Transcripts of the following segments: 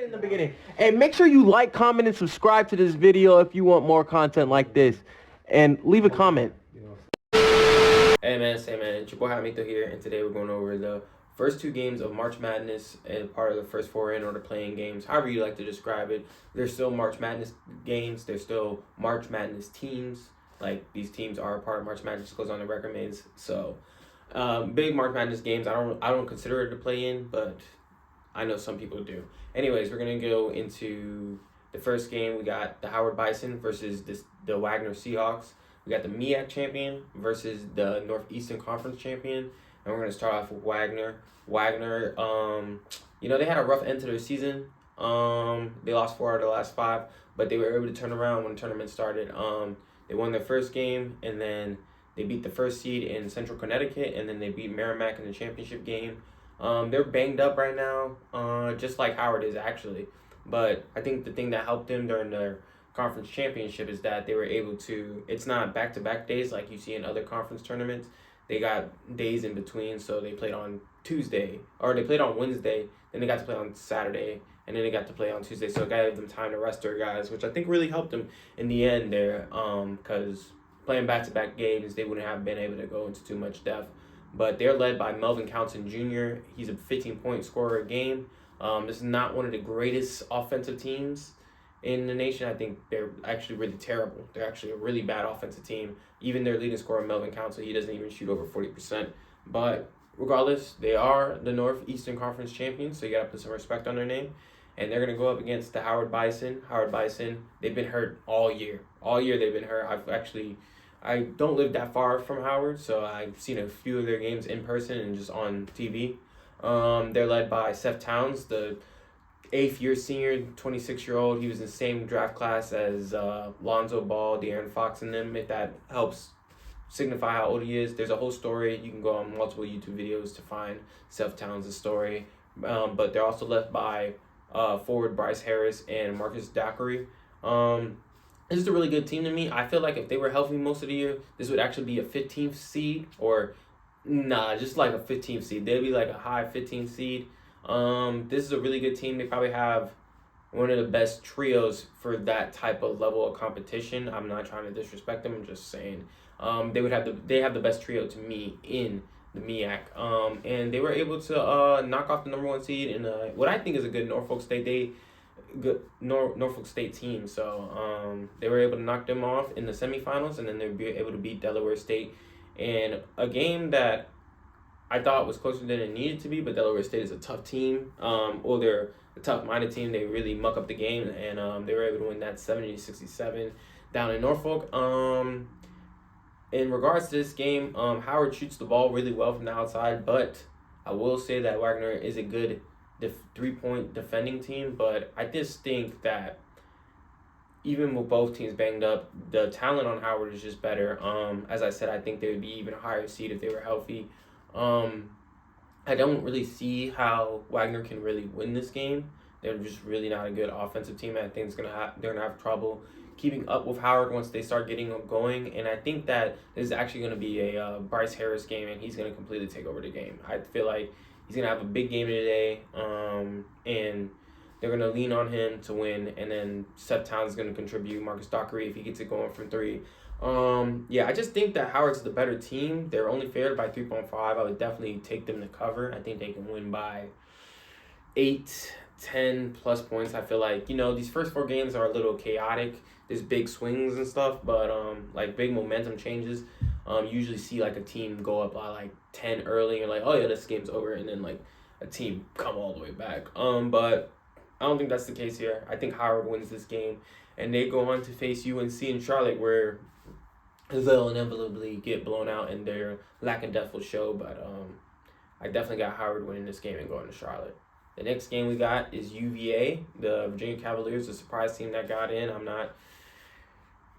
In the beginning. And make sure you like, comment, and subscribe to this video if you want more content like this. And leave a comment. Hey man, it's your boy Jaimito here, and today we're going over the first two games of March Madness and part of the first four in order playing games, however you like to describe it. They're still March Madness games, they're still March Madness teams. Like, these teams are a part of March Madness, goes on the records. So big March Madness games. I don't consider it to play in, but I know some people do. Anyways, we're gonna go into the first game. We got the Howard Bison versus the Wagner Seahawks. We got the MEAC champion versus the Northeastern Conference champion. And we're going to start off with Wagner. Wagner, they had a rough end to their season. They lost 4 out of the last 5, but they were able to turn around when the tournament started. They won their first game, and then they beat the first seed in Central Connecticut, and then they beat Merrimack in the championship game. They're banged up right now, just like Howard is, actually. But I think the thing that helped them during their conference championship is that they were able to, it's not back-to-back days like you see in other conference tournaments. They got days in between, so they played on Tuesday, or they played on Wednesday, then they got to play on Saturday, and then they got to play on Tuesday, so it gave them time to rest their guys, which I think really helped them in the end there, because playing back-to-back games, they wouldn't have been able to go into too much depth. But they're led by Melvin Counson Jr. He's a 15-point scorer a game. This is not one of the greatest offensive teams in the nation. I think they're actually really terrible. They're actually a really bad offensive team. Even their leading scorer, Melvin Counson, he doesn't even shoot over 40%. But regardless, they are the Northeastern Conference champions, so you got to put some respect on their name. And they're going to go up against the Howard Bison. Howard Bison, they've been hurt all year. All year they've been hurt. I don't live that far from Howard, so I've seen a few of their games in person and just on TV. They're led by Seth Towns, the 8th-year senior, 26-year-old. He was in the same draft class as Lonzo Ball, De'Aaron Fox, and them, if that helps signify how old he is. There's a whole story. You can go on multiple YouTube videos to find Seth Towns' story. But they're also led by forward Bryce Harris and Marcus Dockery. This is a really good team to me. I feel like if they were healthy most of the year, this would actually be a 15th seed, or just like a 15th seed. They'd be like a high 15th seed. This is a really good team. They probably have one of the best trios for that type of level of competition. I'm not trying to disrespect them. I'm just saying they have the best trio to me in the MEAC. And they were able to knock off the number 1 seed in what I think is a good Norfolk State team. So they were able to knock them off in the semifinals, and then they'd be able to beat Delaware State in a game that I thought was closer than it needed to be, but Delaware State is a tough team. They're a tough-minded team. They really muck up the game, and they were able to win that 70-67 down in Norfolk. In regards to this game, Howard shoots the ball really well from the outside, but I will say that Wagner is a good three-point defending team, but I just think that even with both teams banged up, the talent on Howard is just better. As I said, I think they would be even a higher seed if they were healthy. I don't really see how Wagner can really win this game. They're just really not a good offensive team. I think they're gonna have trouble keeping up with Howard once they start getting going. And I think that this is actually gonna be a Bryce Harris game, and he's gonna completely take over the game. I feel like he's gonna have a big game today, and they're gonna lean on him to win. And then Seth Towns is gonna contribute. Marcus Dockery, if he gets it going from 3. I just think that Howard's the better team. They're only favored by 3.5. I would definitely take them to cover. I think they can win by 8, 10 plus points. I feel like, these first 4 games are a little chaotic. There's big swings and stuff, but like big momentum changes. You usually see like a team go up by like 10 early, and you're like, oh yeah, this game's over, and then like a team come all the way back. But I don't think that's the case here. I think Howard wins this game, and they go on to face UNC in Charlotte, where they'll inevitably get blown out in their lack and deathful show. But I definitely got Howard winning this game and going to Charlotte. The next game we got is UVA, the Virginia Cavaliers, the surprise team that got in. I'm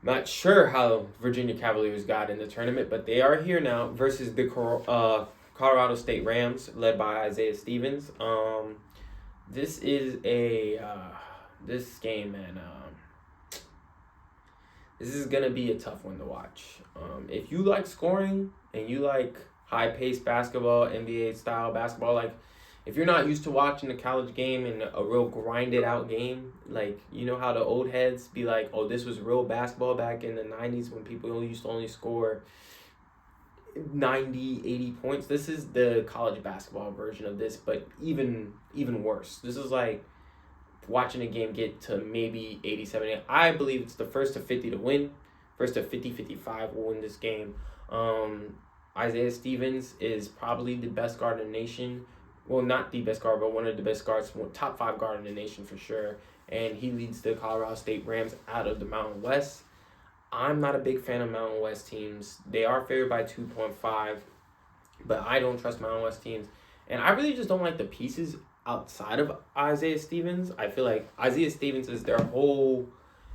not sure how Virginia Cavaliers got in the tournament, but they are here now versus the Colorado State Rams, led by Isaiah Stevens. This is this game, man. This is gonna be a tough one to watch. If you like scoring and you like high-paced basketball, NBA style basketball, like if you're not used to watching a college game and a real grinded out game, like, you know how the old heads be like, oh, this was real basketball back in the 90s when people used to only score 90, 80 points. This is the college basketball version of this, but even worse. This is like watching a game get to maybe 87. I believe it's the first to 50 to win. First to 50, 55 will win this game. Isaiah Stevens is probably the best guard in the nation. Well, not the best guard, but one of the best guards, top 5 guard in the nation for sure. And he leads the Colorado State Rams out of the Mountain West. I'm not a big fan of Mountain West teams. They are favored by 2.5, but I don't trust Mountain West teams. And I really just don't like the pieces outside of Isaiah Stevens. I feel like Isaiah Stevens is their whole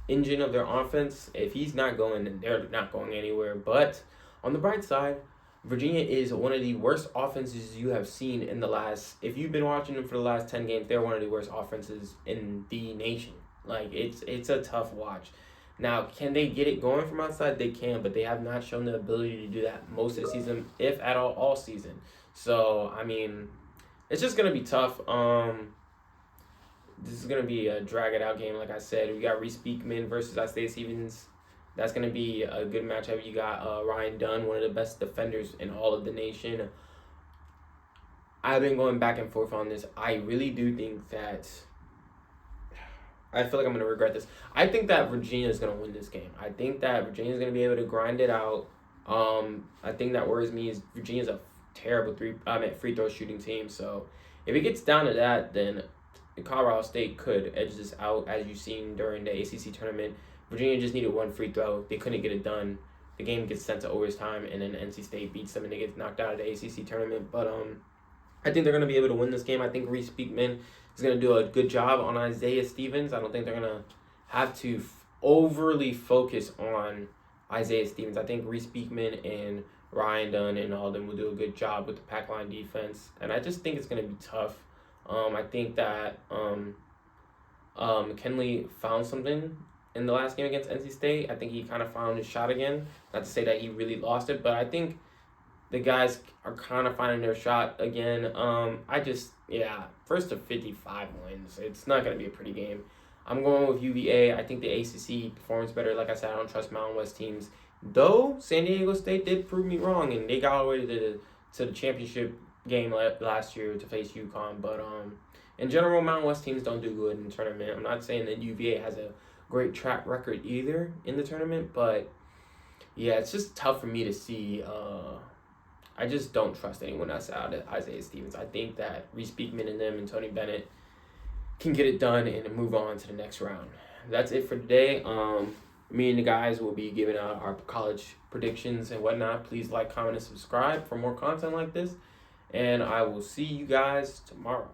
engine of their offense. If he's not going, then they're not going anywhere. But on the bright side, Virginia is one of the worst offenses you have seen in the last, if you've been watching them for the last 10 games, they're one of the worst offenses in the nation. Like, it's a tough watch. Now, can they get it going from outside? They can, but they have not shown the ability to do that most of the season, if at all season. So, I mean, it's just going to be tough. This is going to be a drag-it-out game, like I said. We got Reese Beekman versus Isaiah Stevens. That's going to be a good matchup. You got Ryan Dunn, one of the best defenders in all of the nation. I've been going back and forth on this. I really do think that... I feel like I'm going to regret this. I think that Virginia is going to win this game. I think that Virginia is going to be able to grind it out. I think that worries me is Virginia's a terrible free throw shooting team. So if it gets down to that, then Colorado State could edge this out, as you've seen during the ACC tournament. Virginia just needed one free throw. They couldn't get it done. The game gets sent to overtime, and then NC State beats them, and they get knocked out of the ACC tournament. But I think they're going to be able to win this game. I think Reese Beekman is going to do a good job on Isaiah Stevens. I don't think they're going to have to overly focus on Isaiah Stevens. I think Reese Beekman and Ryan Dunn and all of them will do a good job with the pack line defense. And I just think it's going to be tough. I think that McKinley found something in the last game against NC State. I think he kind of found his shot again. Not to say that he really lost it, but I think the guys are kind of finding their shot again. First to 55 wins. It's not going to be a pretty game. I'm going with UVA. I think the ACC performs better. Like I said, I don't trust Mountain West teams. Though San Diego State did prove me wrong, and they got all the way to the championship game last year to face UConn. But in general, Mountain West teams don't do good in the tournament. I'm not saying that UVA has a great track record either in the tournament, but yeah, it's just tough for me to see. I just don't trust anyone else out of Isaiah Stevens. I think that Reese Beekman and them and Tony Bennett can get it done and move on to the next round. That's it for today. Me and the guys will be giving out our college predictions and whatnot. Please like, comment, and subscribe for more content like this. And I will see you guys tomorrow.